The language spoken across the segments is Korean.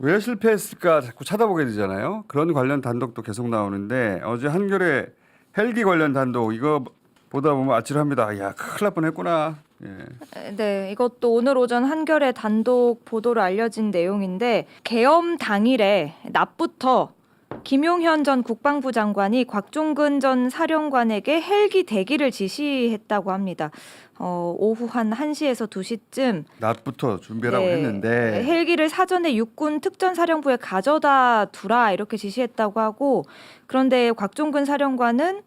왜 실패했을까 자꾸 찾아보게 되잖아요. 그런 관련 단독도 계속 나오는데 어제 한겨레 헬기 관련 단독 이거 보다 보면 아찔합니다. 야, 큰일 날 뻔했구나. 예. 네, 이것도 오늘 오전 한겨레 단독 보도로 알려진 내용인데 계엄 당일에 낮부터 김용현 전 국방부 장관이 곽종근 전 사령관에게 헬기 대기를 지시했다고 합니다. 오후 한 1시에서 2시쯤 낮부터 준비라고 했는데 헬기를 사전에 육군 특전사령부에 가져다 두라 이렇게 지시했다고 하고 그런데 곽종근 사령관은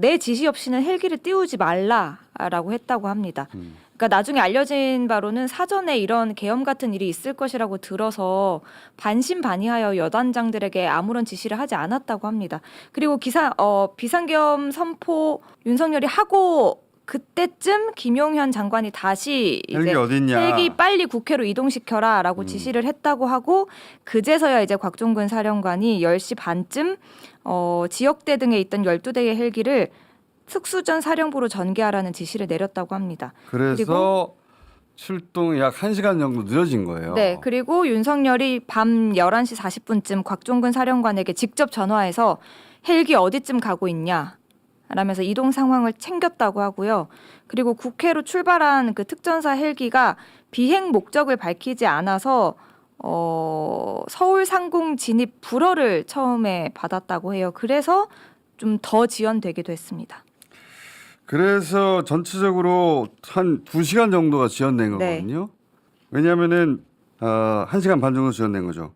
내 지시 없이는 헬기를 띄우지 말라라고 했다고 합니다. 그러니까 나중에 알려진 바로는 사전에 이런 계엄 같은 일이 있을 것이라고 들어서 반신반의하여 여단장들에게 아무런 지시를 하지 않았다고 합니다. 그리고 비상계엄 선포 윤석열이 하고 그때쯤 김용현 장관이 다시 헬기 이제 어딨냐? 헬기 빨리 국회로 이동시켜라라고 지시를 했다고 하고 그제서야 이제 곽종근 사령관이 10시 반쯤 지역대 등에 있던 12대의 헬기를 특수전 사령부로 전개하라는 지시를 내렸다고 합니다. 그래서 출동이 약 1시간 정도 늦어진 거예요. 네, 그리고 윤석열이 밤 11시 40분쯤 곽종근 사령관에게 직접 전화해서 헬기 어디쯤 가고 있냐 라면서 이동 상황을 챙겼다고 하고요. 그리고 국회로 출발한 그 특전사 헬기가 비행 목적을 밝히지 않아서 서울 상공 진입 불허를 처음에 받았다고 해요. 그래서 좀 더 지연되기도 했습니다. 그래서 전체적으로 한 2시간 정도가 지연된 네. 거거든요. 왜냐하면은 1시간 반 정도 지연된 거죠.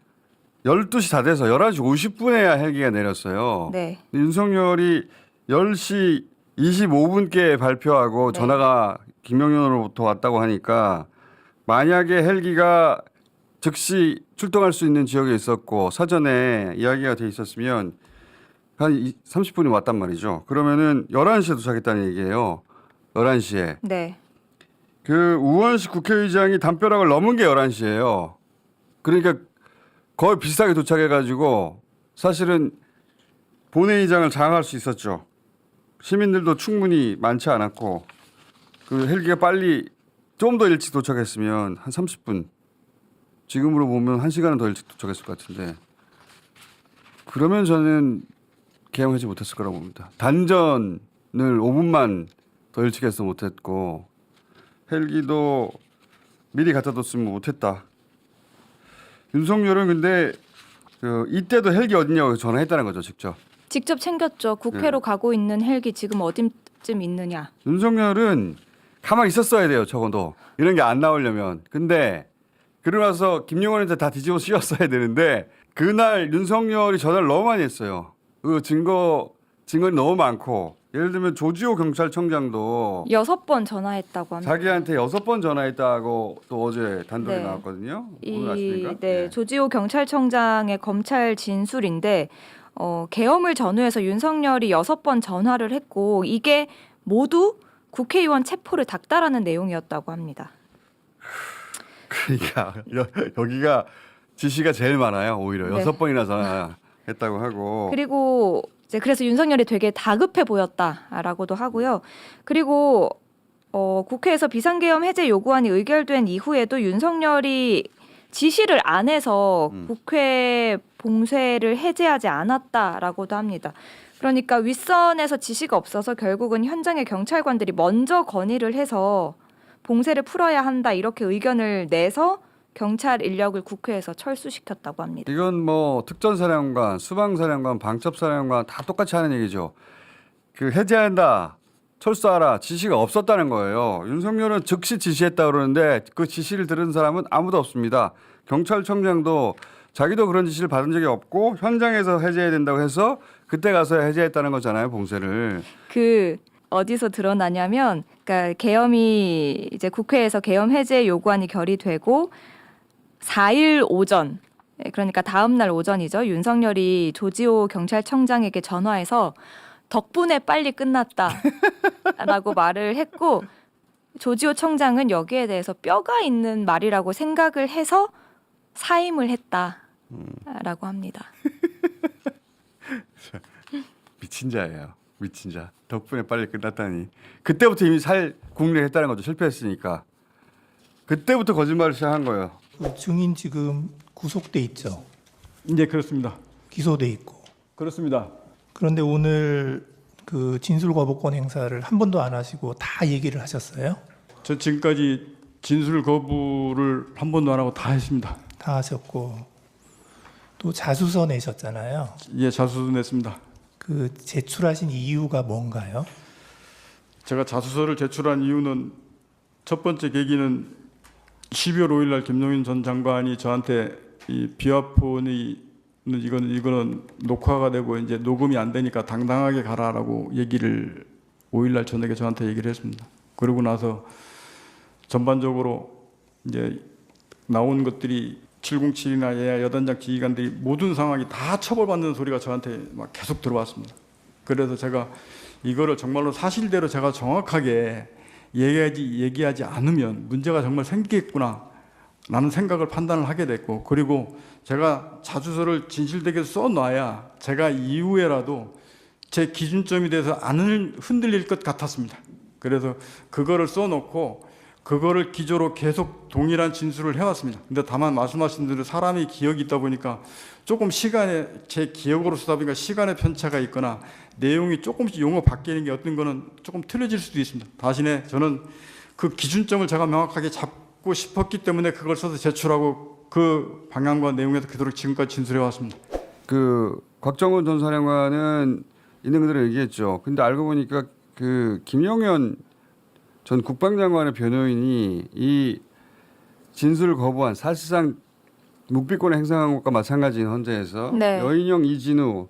12시 다 돼서 11시 50분에야 헬기가 내렸어요. 네. 근데 윤석열이 10시 25분께 발표하고 네. 전화가 김용현으로부터 왔다고 하니까 만약에 헬기가 즉시 출동할 수 있는 지역에 있었고 사전에 이야기가 돼 있었으면 한 30분이 왔단 말이죠. 그러면은 11시에 도착했다는 얘기예요. 11시에. 네. 그 우원식 국회의장이 담벼락을 넘은 게 11시예요. 그러니까 거의 비슷하게 도착해가지고 사실은 본회의장을 장악할 수 있었죠. 시민들도 충분히 많지 않았고 그 헬기가 빨리 좀 더 일찍 도착했으면 한 30분 지금으로 보면 1시간은 더 일찍 도착했을 것 같은데 그러면 저는 개항하지 못했을 거라고 봅니다. 단전을 5분만 더 일찍 해서 못했고 헬기도 미리 갖다 뒀으면 못했다. 윤석열은 근데 이때도 헬기 어딨냐고 전화했다는 거죠, 직접. 직접 챙겼죠. 국회로 가고 있는 헬기 지금 어디쯤 있느냐. 윤석열은 가만히 있었어야 돼요, 적어도. 이런 게 안 나오려면. 근데 그러고 나서 김용현한테 다 뒤집어 씌웠어야 되는데 그날 윤석열이 전화를 너무 많이 했어요. 그 증거는 너무 많고 예를 들면 조지호 경찰청장도 6번 전화했다고 합니다. 자기한테 6번 전화했다고 또 어제 단독에 네. 나왔거든요. 오늘 아십니까? 네, 조지호 경찰청장의 검찰 진술인데 계엄을 전후해서 윤석열이 6번 전화를 했고 이게 모두 국회의원 체포를 닥달하는 내용이었다고 합니다. 그러니까 여기가 지시가 제일 많아요. 오히려 네. 6번이나 전화했다고 하고. 그리고 이제 그래서 윤석열이 되게 다급해 보였다라고도 하고요. 그리고 국회에서 비상계엄 해제 요구안이 의결된 이후에도 윤석열이 지시를 안 해서 국회 봉쇄를 해제하지 않았다라고도 합니다. 그러니까 윗선에서 지시가 없어서 결국은 현장의 경찰관들이 먼저 건의를 해서 봉쇄를 풀어야 한다 이렇게 의견을 내서 경찰 인력을 국회에서 철수시켰다고 합니다. 이건 뭐 특전사령관, 수방사령관, 방첩사령관 다 똑같이 하는 얘기죠. 그 해제한다, 철수하라 지시가 없었다는 거예요. 윤석열은 즉시 지시했다 그러는데 그 지시를 들은 사람은 아무도 없습니다. 경찰청장도 자기도 그런 지시를 받은 적이 없고 현장에서 해제해야 된다고 해서 그때 가서 해제했다는 거잖아요, 봉쇄를. 그 어디서 드러나냐면, 그러니까 계엄이 이제 국회에서 계엄 해제 요구안이 결의되고 4일 오전, 그러니까 다음 날 오전이죠. 윤석열이 조지호 경찰청장에게 전화해서 덕분에 빨리 끝났다라고 말을 했고 조지호 청장은 여기에 대해서 뼈가 있는 말이라고 생각을 해서 사임을 했다라고 합니다. 미친 자예요. 미친 자. 덕분에 빨리 끝났다니. 그때부터 이미 살 국리를 했다는 거죠. 실패했으니까. 그때부터 거짓말을 시작한 거예요. 그 증인 지금 구속돼 있죠. 네, 그렇습니다. 기소돼 있고. 그렇습니다. 그런데 오늘 그 진술 거부권 행사를 한 번도 안 하시고 다 얘기를 하셨어요? 저 지금까지 진술 거부를 한 번도 안 하고 다 했습니다. 다 하셨고 또 자수서 내셨잖아요. 예, 자수서 냈습니다. 그 제출하신 이유가 뭔가요? 제가 자수서를 제출한 이유는 첫 번째 계기는 12월 5일 날 김용인 전 장관이 저한테 이 비화폰이 이거는 녹화가 되고 이제 녹음이 안 되니까 당당하게 가라라고 얘기를 5일 날 저녁에 저한테 얘기를 했습니다. 그러고 나서 전반적으로 이제 나온 것들이 707이나 예하 여단장 지휘관들이 모든 상황이 다 처벌받는 소리가 저한테 막 계속 들어왔습니다. 그래서 제가 이거를 정말로 사실대로 제가 정확하게 얘기하지 않으면 문제가 정말 생기겠구나 라는 생각을 판단을 하게 됐고, 그리고 제가 자수서를 진실되게 써놔야 제가 이후에라도 제 기준점이 돼서 안 흔들릴 것 같았습니다. 그래서 그거를 써놓고 그거를 기조로 계속 동일한 진술을 해왔습니다. 근데 다만 말씀하신 대로 사람이 기억이 있다 보니까 조금 시간에 제 기억으로 쓰다 보니까 시간의 편차가 있거나 내용이 조금씩 용어 바뀌는 게 어떤 거는 조금 틀려질 수도 있습니다. 대신에 저는 그 기준점을 제가 명확하게 잡고 싶었기 때문에 그걸 써서 제출하고 그 방향과 내용에서 그대로 지금까지 진술해 왔습니다. 그 곽정훈 전 사령관은 있는 그대로 얘기했죠. 근데 알고 보니까 그 김용현 전 국방장관의 변호인이 이 진술을 거부한 사실상 묵비권을 행사한 것과 마찬가지인 헌재에서 네. 여인영, 이진우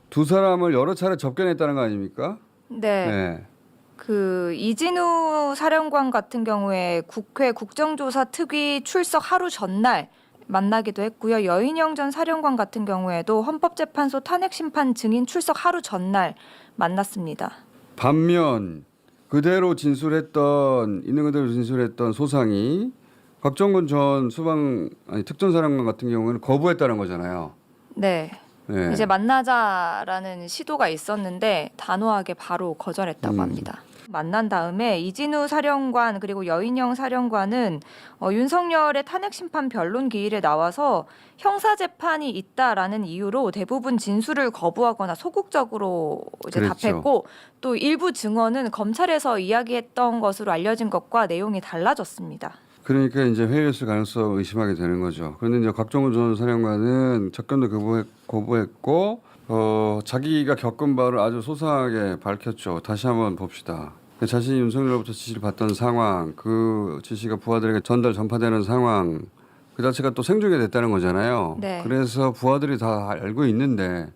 두 사람을 여러 차례 접견했다는 거 아닙니까? 네. 그 이진우 사령관 같은 경우에 국회 국정조사 특위 출석 하루 전날 만나기도 했고요. 여인영 전 사령관 같은 경우에도 헌법재판소 탄핵심판 증인 출석 하루 전날 만났습니다. 반면 그대로 진술했던 있는 그대로 진술했던 소상이 곽정근 전 특전사령관 같은 경우는 거부했다는 거잖아요. 네. 네. 이제 만나자라는 시도가 있었는데 단호하게 바로 거절했다고 합니다. 만난 다음에 이진우 사령관 그리고 여인영 사령관은 윤석열의 탄핵심판 변론 기일에 나와서 형사재판이 있다라는 이유로 대부분 진술을 거부하거나 소극적으로 이제 그랬죠. 답했고, 또 일부 증언은 검찰에서 이야기했던 것으로 알려진 것과 내용이 달라졌습니다. 그러니까 이제 회유했을 가능성을 의심하게 되는 거죠. 그런데 이제 곽정훈 전 사령관은 접견도 거부했고 자기가 겪은 바를 아주 소상하게 밝혔죠. 다시 한번 봅시다. 자신이 윤석열로부터 지시를 받던 상황, 그 지시가 부하들에게 전파되는 상황, 그 자체가 또 생중계 됐다는 거잖아요. 네. 그래서 부하들이 다 알고 있는데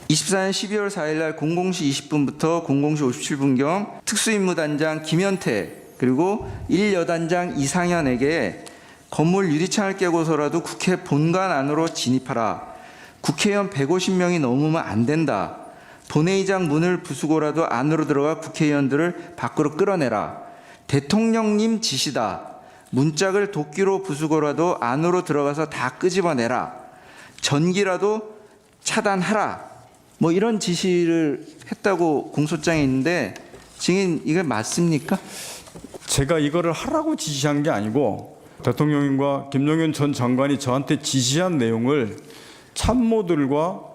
24년 12월 4일 날 00시 20분부터 00시 57분경 특수임무단장 김현태 그리고 1여단장 이상현에게 건물 유리창을 깨고서라도 국회 본관 안으로 진입하라. 국회의원 150명이 넘으면 안 된다. 본회의장 문을 부수고라도 안으로 들어가 국회의원들을 밖으로 끌어내라. 대통령님 지시다. 문짝을 도끼로 부수고라도 안으로 들어가서 다 끄집어내라. 전기라도 차단하라. 뭐 이런 지시를 했다고 공소장에 있는데 증인 이게 맞습니까? 제가 이거를 하라고 지시한 게 아니고 대통령과 김용현 전 장관이 저한테 지시한 내용을 참모들과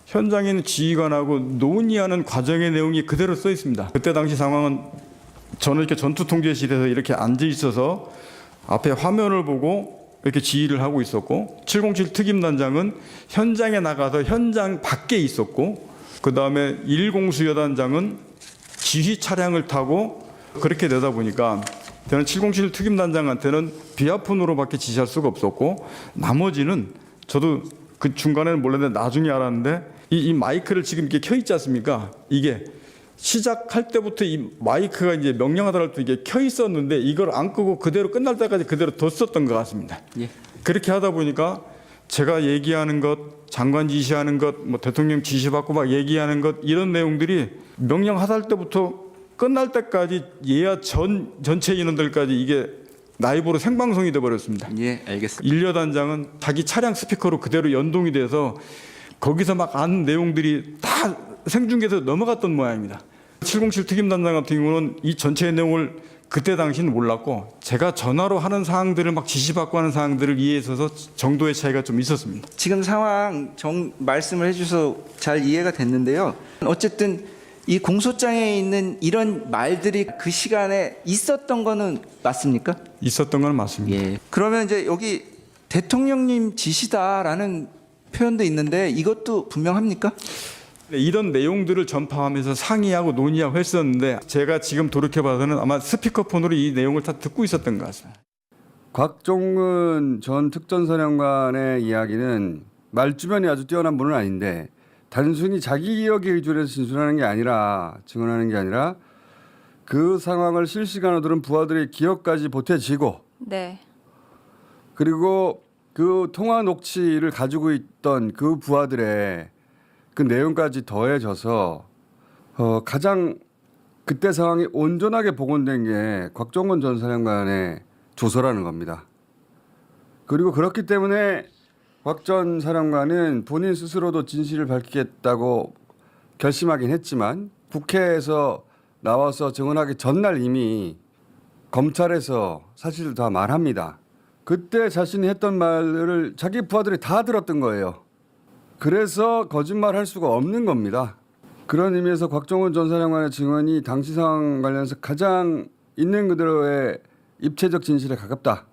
현장에 있는 지휘관하고 논의하는 과정의 내용이 그대로 써 있습니다. 그때 당시 상황은 저는 이렇게 전투통제실에서 이렇게 앉아 있어서 앞에 화면을 보고 이렇게 지휘를 하고 있었고, 707 특임단장은 현장에 나가서 현장 밖에 있었고, 그 다음에 1공수 여단장은 지휘 차량을 타고 그렇게 되다 보니까 저는 707 특임단장한테는 비아폰으로밖에 지시할 수가 없었고, 나머지는 저도 그 중간에는 몰랐는데 나중에 알았는데 이 마이크를 지금 이렇게 켜 있지 않습니까? 이게 시작할 때부터 이 마이크가 이제 명령하더라도 이게 켜 있었는데 이걸 안 끄고 그대로 끝날 때까지 그대로 뒀었던 것 같습니다. 예. 그렇게 하다 보니까 제가 얘기하는 것, 장관 지시하는 것, 뭐 대통령 지시받고 막 얘기하는 것, 이런 내용들이 명령하달 때부터 끝날 때까지 예하 전체 인원들까지 이게 라이브로 생방송이 돼버렸습니다. 예, 알겠습니다. 1여단장은 자기 차량 스피커로 그대로 연동이 돼서 거기서 막 아는 내용들이 다 생중계에서 넘어갔던 모양입니다. 707 특임단장 같은 경우는 이 전체의 내용을 그때 당시는 몰랐고 제가 전화로 하는 사항들을 막 지시받고 하는 사항들을 이해해 있어서 정도의 차이가 좀 있었습니다. 지금 상황 말씀을 해주셔서 잘 이해가 됐는데요. 어쨌든 이 공소장에 있는 이런 말들이 그 시간에 있었던 거는 맞습니까? 있었던 건 맞습니다. 예. 그러면 이제 여기 대통령님 지시다라는 표현도 있는데 이것도 분명합니까? 네, 이런 내용들을 전파하면서 상의하고 논의하고 했었는데 제가 지금 돌이켜봐서는 아마 스피커폰으로 이 내용을 다 듣고 있었던 것 같습니다. 곽종근 전 특전사령관의 이야기는 말주변이 아주 뛰어난 분은 아닌데 단순히 자기 기억에 의존해서 진술하는 게 아니라 증언하는 게 아니라 그 상황을 실시간으로 들은 부하들의 기억까지 보태지고 네. 그리고 그 통화 녹취를 가지고 있던 그 부하들의 그 내용까지 더해져서 가장 그때 상황이 온전하게 복원된 게 곽종건 전 사령관의 조서라는 겁니다. 그리고 그렇기 때문에 곽 전 사령관은 본인 스스로도 진실을 밝히겠다고 결심하긴 했지만 국회에서 나와서 증언하기 전날 이미 검찰에서 사실을 다 말합니다. 그때 자신이 했던 말을 자기 부하들이 다 들었던 거예요. 그래서 거짓말할 수가 없는 겁니다. 그런 의미에서 곽종원 전 사령관의 증언이 당시 상황 관련해서 가장 있는 그대로의 입체적 진실에 가깝다.